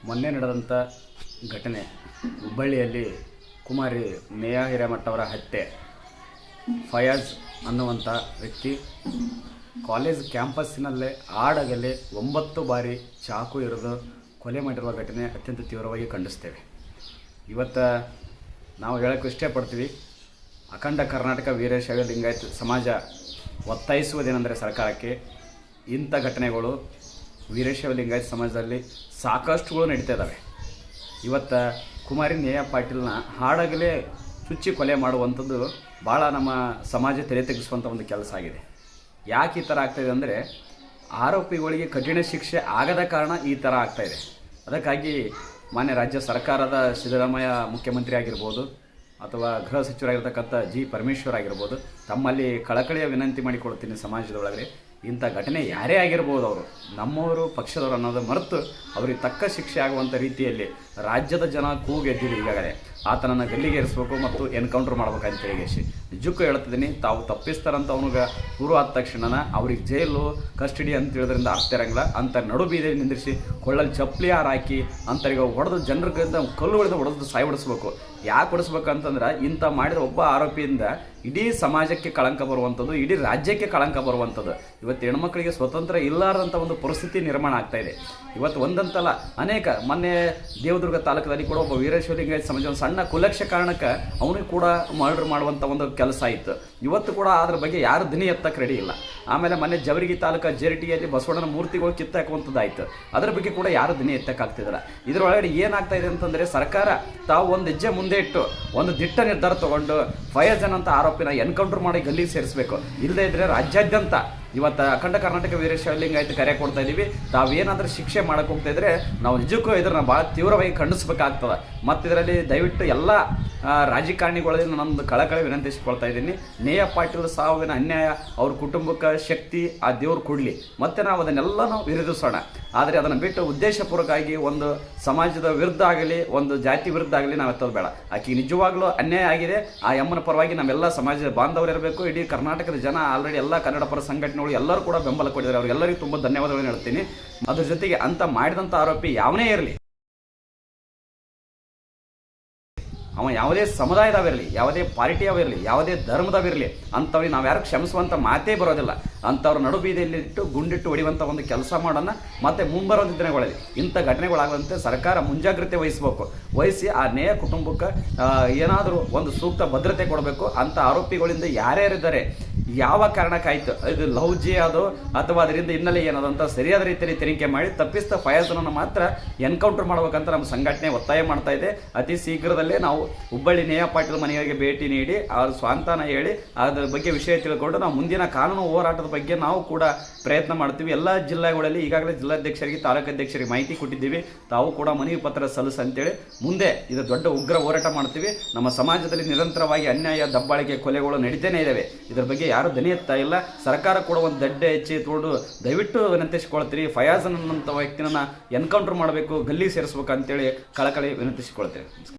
ಮೊನ್ನೆ ನಡೆದಂಥ ಘಟನೆ ಹುಬ್ಬಳ್ಳಿಯಲ್ಲಿ ಕುಮಾರಿ ನೇಹಾ ಹಿರೇಮಠ ಅವರ ಹತ್ಯೆ. ಫಯಾಜ್ ಅನ್ನುವಂಥ ವ್ಯಕ್ತಿ ಕಾಲೇಜ್ ಕ್ಯಾಂಪಸ್ಸಿನಲ್ಲೇ ಆಡಗಲೇ 9 ಬಾರಿ ಚಾಕು ಇರಿದು ಕೊಲೆ ಮಾಡಿರುವ ಘಟನೆ ಅತ್ಯಂತ ತೀವ್ರವಾಗಿ ಖಂಡಿಸ್ತೇವೆ. ಇವತ್ತು ನಾವು ಹೇಳೋಕ್ಕೆ ಇಷ್ಟಪಡ್ತೀವಿ, ಅಖಂಡ ಕರ್ನಾಟಕ ವೀರಶೈವ ಲಿಂಗಾಯತ ಸಮಾಜ ಒತ್ತಾಯಿಸುವುದೇನೆಂದರೆ ಸರ್ಕಾರಕ್ಕೆ, ಇಂಥ ಘಟನೆಗಳು ವೀರಶೈವ ಲಿಂಗಾಯತ ಸಮಾಜದಲ್ಲಿ ಸಾಕಷ್ಟುಗಳು ನಡೀತಾ ಇದ್ದಾವೆ. ಇವತ್ತು ಕುಮಾರಿ ನೇಹಾ ಪಾಟೀಲ್ನ ಹಾಡಗಲೇ ಚುಚ್ಚಿ ಕೊಲೆ ಮಾಡುವಂಥದ್ದು ಭಾಳ ನಮ್ಮ ಸಮಾಜ ತಲೆ ತೆಗೆಸುವಂಥ ಒಂದು ಕೆಲಸ ಆಗಿದೆ. ಯಾಕೆ ಈ ಥರ ಆಗ್ತಾಯಿದೆ ಅಂದರೆ, ಆರೋಪಿಗಳಿಗೆ ಕಠಿಣ ಶಿಕ್ಷೆ ಆಗದ ಕಾರಣ ಈ ಥರ ಆಗ್ತಾಯಿದೆ. ಅದಕ್ಕಾಗಿ ಮಾನ್ಯ ರಾಜ್ಯ ಸರ್ಕಾರದ ಸಿದ್ದರಾಮಯ್ಯ ಮುಖ್ಯಮಂತ್ರಿ ಆಗಿರ್ಬೋದು ಅಥವಾ ಗೃಹ ಸಚಿವರಾಗಿರ್ತಕ್ಕಂಥ ಜಿ ಪರಮೇಶ್ವರ್ ಆಗಿರ್ಬೋದು, ತಮ್ಮಲ್ಲಿ ಕಳಕಳಿಯ ವಿನಂತಿ ಮಾಡಿಕೊಡ್ತೀನಿ, ಸಮಾಜದೊಳಗೆ ಇಂಥ ಘಟನೆ ಯಾರೇ ಆಗಿರ್ಬೋದು, ಅವರು ನಮ್ಮವರು ಪಕ್ಷದವರು ಅನ್ನೋದು ಮರೆತು ಅವ್ರಿಗೆ ತಕ್ಕ ಶಿಕ್ಷೆ ಆಗುವಂಥ ರೀತಿಯಲ್ಲಿ ರಾಜ್ಯದ ಜನ ಕೂಗೆದ್ದಿದೆ. ಈಗಾಗಲೇ ಆತನನ್ನು ಗಲ್ಲಿಗೇರಿಸಬೇಕು ಮತ್ತು ಎನ್ಕೌಂಟರ್ ಮಾಡ್ಬೇಕಂತ ಹೇಳಿಸಿ ನಿಜಕ್ಕೂ ಹೇಳ್ತಿದ್ದೀನಿ. ತಾವು ತಪ್ಪಿಸ್ತಾರಂತ ಅವನಿಗೆ ಪೂರ್ವ ಆದ ತಕ್ಷಣ ಅವ್ರಿಗೆ ಜೈಲು ಕಸ್ಟಡಿ ಅಂತ ಹೇಳಿದ್ರಿಂದ ಆಗ್ತಿರಂಗಿಲ್ಲ. ಅಂತ ನಡು ಬೀದಿಯಲ್ಲಿ ನಿಂದಿರಿಸಿ ಕೊಳ್ಳಲ್ಲಿ ಚಪ್ಪಲಿ ಹಾರ ಹಾಕಿ ಅಂತರಿಗೆ ಹೊಡೆದು ಜನರಿಗಿಂತ ಕಲ್ಲು ಹೊಡೆದು ಸಾಯಿ ಹೊಡಿಸ್ಬೇಕು. ಯಾಕೆ ಹೊಡಿಸ್ಬೇಕಂತಂದ್ರೆ, ಇಂಥ ಮಾಡಿದ ಒಬ್ಬ ಆರೋಪಿಯಿಂದ ಇಡೀ ಸಮಾಜಕ್ಕೆ ಕಳಂಕ ಬರುವಂಥದ್ದು, ಇಡೀ ರಾಜ್ಯಕ್ಕೆ ಕಳಂಕ ಬರುವಂಥದ್ದು. ಇವತ್ತು ಹೆಣ್ಮಕ್ಳಿಗೆ ಸ್ವತಂತ್ರ ಇಲ್ಲಾರದಂಥ ಒಂದು ಪರಿಸ್ಥಿತಿ ನಿರ್ಮಾಣ ಆಗ್ತಾ ಇದೆ. ಇವತ್ತು ಒಂದಂತಲ್ಲ ಅನೇಕ, ಮೊನ್ನೆ ದೇವದುರ್ಗ ತಾಲೂಕದಲ್ಲಿ ಕೂಡ ಒಬ್ಬ ವೀರಶೈವ ಲಿಂಗಾಯತ ಸಮಾಜ ಒಂದು ಸಣ್ಣ ಕುಲಕ್ಷ ಕಾರಣಕ್ಕೆ ಅವನಿಗೆ ಕೂಡ ಮರ್ಡರ್ ಮಾಡುವಂಥ ಒಂದು ಕೆಲಸ ಆಯಿತು. ಇವತ್ತು ಕೂಡ ಅದ್ರ ಬಗ್ಗೆ ಯಾರು ಧ್ವನಿ ಎತ್ತಕ್ಕೆ ರೆಡಿ ಇಲ್ಲ. ಆಮೇಲೆ ಮೊನ್ನೆ ಜವರಗಿ ತಾಲೂಕು ಜೆರಿಟಿಯಲ್ಲಿ ಬಸವಣ್ಣನ ಮೂರ್ತಿಗಳು ಕಿತ್ತಾಕುವಂಥದ್ದಾಯಿತು. ಅದರ ಬಗ್ಗೆ ಕೂಡ ಯಾರು ಧ್ವನಿ ಎತ್ತಕ್ಕಾಗ್ತಿದ್ದಾರೆ. ಇದರೊಳಗಡೆ ಏನಾಗ್ತಾ ಇದೆ ಅಂತಂದರೆ, ಸರ್ಕಾರ ತಾವು ಒಂದು ಹೆಜ್ಜೆ ಮುಂದೆ ಇಟ್ಟು ಒಂದು ದಿಟ್ಟ ನಿರ್ಧಾರ ತಗೊಂಡು ಫಯಾಜ್ ಅಂತ ಆರೋಪಿನ ಎನ್ಕೌಂಟರ್ ಮಾಡಿ ಗಲ್ಲಿಗೆ ಸೇರಿಸಬೇಕು. ಇಲ್ಲದೇ ಇದ್ದರೆ ರಾಜ್ಯಾದ್ಯಂತ ಇವತ್ತು ಅಖಂಡ ಕರ್ನಾಟಕ ವೀರಶೈವ ಲಿಂಗಾಯತ ಕರೆ ಕೊಡ್ತಾ ಇದ್ದೀವಿ. ತಾವೇನಾದರೂ ಶಿಕ್ಷೆ ಮಾಡಕ್ಕೆ ಹೋಗ್ತಾ ಇದ್ರೆ ನಾವು ನಿಜಕ್ಕೂ ಇದನ್ನು ಭಾಳ ತೀವ್ರವಾಗಿ ಖಂಡಿಸ್ಬೇಕಾಗ್ತದೆ. ಮತ್ತು ಇದರಲ್ಲಿ ದಯವಿಟ್ಟು ಎಲ್ಲ ರಾಜಕಾರಣಿಗಳಲ್ಲಿ ನನ್ನೊಂದು ಕಳಕಳಿ ವಿನಂತಿಸಿಕೊಳ್ತಾ ಇದ್ದೀನಿ. ನೇಹಾ ಪಾಟೀಲ್ ಸಾವಿನ ಅನ್ಯಾಯ ಅವ್ರ ಕುಟುಂಬಕ್ಕೆ ಶಕ್ತಿ ಆ ದೇವ್ರು ಕೊಡಲಿ, ಮತ್ತು ನಾವು ಅದನ್ನೆಲ್ಲ ನಾವು ವಿರೋಧಿಸೋಣ. ಆದರೆ ಅದನ್ನು ಬಿಟ್ಟು ಉದ್ದೇಶಪೂರ್ವಕವಾಗಿ ಒಂದು ಸಮಾಜದ ವಿರುದ್ಧ ಆಗಲಿ, ಒಂದು ಜಾತಿ ವಿರುದ್ಧ ಆಗಲಿ ನಾವು ಎತ್ತೋದು ಬೇಡ. ಆಕೆ ನಿಜವಾಗ್ಲೂ ಅನ್ಯಾಯ ಆಗಿದೆ. ಆ ಅಮ್ಮನ ಪರವಾಗಿ ನಮ್ಮೆಲ್ಲ ಸಮಾಜದ ಬಾಂಧವರಿರಬೇಕು. ಇಡೀ ಕರ್ನಾಟಕದ ಜನ ಆಲ್ರೆಡಿ ಎಲ್ಲ ಕನ್ನಡ ಪರ ಸಂಘಟನೆಗಳು ಎಲ್ಲರೂ ಕೂಡ ಬೆಂಬಲ ಕೊಟ್ಟಿದ್ದಾರೆ. ಅವರಿಗೆಲ್ಲರಿಗೂ ತುಂಬ ಧನ್ಯವಾದಗಳನ್ನು ಹೇಳ್ತೀನಿ. ಅದ್ರ ಜೊತೆಗೆ ಅಂತ ಮಾಡಿದಂಥ ಆರೋಪಿ ಯಾವನೇ ಇರಲಿ, ಅವ ಯಾವುದೇ ಸಮುದಾಯದವಿರಲಿ, ಯಾವುದೇ ಪಾರ್ಟಿಯವಿರಲಿ, ಯಾವುದೇ ಧರ್ಮದವಿರಲಿ, ಅಂಥವ್ರಿಗೆ ನಾವು ಯಾರು ಕ್ಷಮಿಸುವಂಥ ಮಾತೇ ಬರೋದಿಲ್ಲ. ಅಂಥವ್ರ ನಡು ಬೀದಿಯಲ್ಲಿ ಇಟ್ಟು ಗುಂಡಿಟ್ಟು ಹೊಡೆಯುವಂಥ ಒಂದು ಕೆಲಸ ಮಾಡೋಣ. ಮತ್ತು ಮುಂಬರೋ ದಿನಗಳಲ್ಲಿ ಇಂಥ ಘಟನೆಗಳಾಗುವಂತೆ ಸರ್ಕಾರ ಮುಂಜಾಗ್ರತೆ ವಹಿಸಿ ಆ ನೇಹ ಕುಟುಂಬಕ್ಕೆ ಏನಾದರೂ ಒಂದು ಸೂಕ್ತ ಭದ್ರತೆ ಕೊಡಬೇಕು. ಅಂಥ ಆರೋಪಿಗಳಿಂದ ಯಾರ್ಯಾರಿದ್ದಾರೆ, ಯಾವ ಕಾರಣಕ್ಕಾಯಿತು, ಇದು ಲವ್ ಜಿ ಅದು ಅಥವಾ ಅದರಿಂದ ಹಿನ್ನೆಲೆ ಏನದಂತ ಸರಿಯಾದ ರೀತಿಯಲ್ಲಿ ತನಿಖೆ ಮಾಡಿ ತಪ್ಪಿಸಿದ ಫಯಾಜನನ್ನು ಮಾತ್ರ ಎನ್ಕೌಂಟರ್ ಮಾಡ್ಬೇಕಂತ ನಮ್ಮ ಸಂಘಟನೆ ಒತ್ತಾಯ ಮಾಡ್ತಾ ಇದೆ. ಅತಿ ಶೀಘ್ರದಲ್ಲೇ ನಾವು ಹುಬ್ಬಳ್ಳಿ ನೇಹಾ ಪಾಟೀಲ್ ಮನೆಯವರಿಗೆ ಭೇಟಿ ನೀಡಿ ಅವ್ರ ಸ್ವಾಂತನ ಹೇಳಿ ಅದರ ಬಗ್ಗೆ ವಿಷಯ ತಿಳ್ಕೊಂಡು ನಾವು ಮುಂದಿನ ಕಾನೂನು ಹೋರಾಟದ ಬಗ್ಗೆ ನಾವು ಕೂಡ ಪ್ರಯತ್ನ ಮಾಡ್ತೀವಿ. ಎಲ್ಲ ಜಿಲ್ಲೆಗಳಲ್ಲಿ ಈಗಾಗಲೇ ಜಿಲ್ಲಾಧ್ಯಕ್ಷರಿಗೆ, ತಾಲೂಕಾಧ್ಯಕ್ಷರಿಗೆ ಮಾಹಿತಿ ಕೊಟ್ಟಿದ್ದೀವಿ. ತಾವು ಕೂಡ ಮನವಿ ಪತ್ರ ಸಲ್ಲಿಸಿ ಅಂತೇಳಿ ಮುಂದೆ ಇದು ದೊಡ್ಡ ಉಗ್ರ ಹೋರಾಟ ಮಾಡ್ತೀವಿ. ನಮ್ಮ ಸಮಾಜದಲ್ಲಿ ನಿರಂತರವಾಗಿ ಅನ್ಯಾಯ, ದಬ್ಬಾಳಿಕೆ, ಕೊಲೆಗಳು ನಡೀತಾನೆ ಇದ್ದಾವೆ. ಇದರ ಬಗ್ಗೆ ಯಾರು ಧ್ವನಿ ಎತ್ತಾ ಇಲ್ಲ. ಸರ್ಕಾರ ಕೂಡ ಒಂದು ದಡ್ಡ ಹೆಚ್ಚಿ ತೋಡು ದಯವಿಟ್ಟು ವಿನಂತಿಸಿಕೊಳ್ತೀರಿ. ಫಯಾಜ್ ಅನ್ನೋ ವ್ಯಕ್ತಿನ ಎನ್ಕೌಂಟರ್ ಮಾಡಬೇಕು, ಗಲ್ಲಿಗೆ ಸೇರಿಸ್ಬೇಕು ಅಂತೇಳಿ ಕಳಕಳಿ ವಿನಂತಿಸಿಕೊಳ್ತೇವೆ.